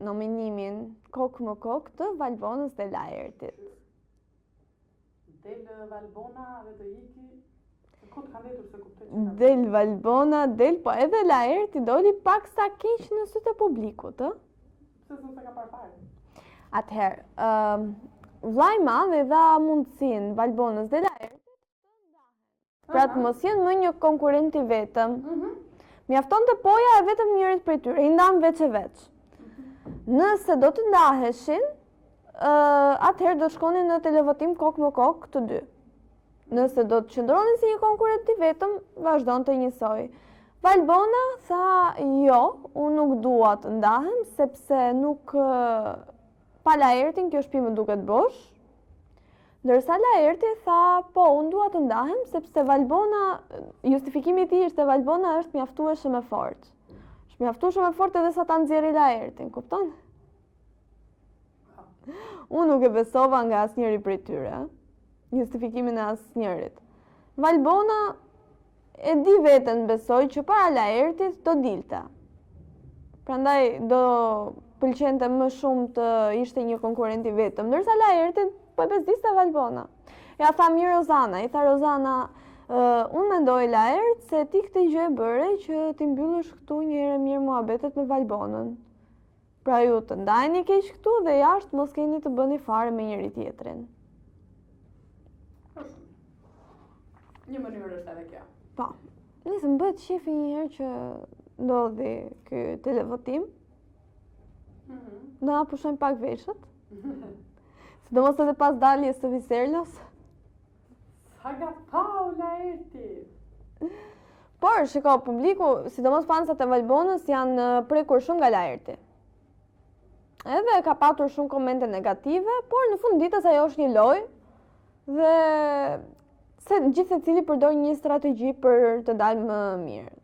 nominimin kokë më kokë të Valbonës dhe Laertit. Del Valbona dhe të iki, ku të kanë detur se kuptoj. Del Valbona, po edhe Laerti doli pak sa keq në sytë e publikut, ë? Pse s'u ka parë fare? Atëherë, vllai i madh i dha mundësinë Valbonës dhe Laertit të ndahen. Pra të mos jenë më një konkurrent i vetëm. Mjaftonte poja e vetëm njërit prej tyre, i ndan veç e veç. Nëse do të ndaheshin, atëherë do shkonin në televotim kokë më kokë të dy. Nëse do të qëndronin si një konkurrent i vetëm, vazhdonte njësoj. Valbona tha, jo, unë nuk dua të ndahem, sepse nuk pa Laertin kjo shtëpi më duket bosh. Ndërsa Laerti tha, po, unë dua të ndahem, sepse Valbona, justifikimi i tij ishte Valbona është mjaftueshëm e fortë. Është mjaftueshëm e fortë edhe sa ta nxjerrë Laertin, kupton? Unë nuk e besova nga asnjëri prej tyre, justifikimin e asnjërit. Valbona e di veten besoj që para Laertit do dilte. Prandaj do pëlqente më shumë të ishte një konkurrent i vetëm, ndërsa Laertit po e bezdiste Valbona. Ja tha mirë Rozana, i tha Rozana, unë mendoj Laert se ti këtë gjë e bëre që ti mbyllësh këtu një herë mirë muhabetet me Valbonën. Pra ju të ndajni keq këtu dhe jashtë mos keni të bëni fare me njëri tjetrin. Një mënyrë është edhe kjo. Po, nisë më bëhet shefi një herë që ndodhi ky televotim. Do na pushojnë pak veshët. Sidomos edhe pas daljes së Viserlos. Sa ga pau Laerti. Por, shiko, publiku, sidomos fansat e Valbonës janë prekur shumë nga Laerti. Edhe ka patur shumë komente negative, por në fund ditës ajo është një lojë dhe se gjithsecili përdor një strategji për të dalë më mirë.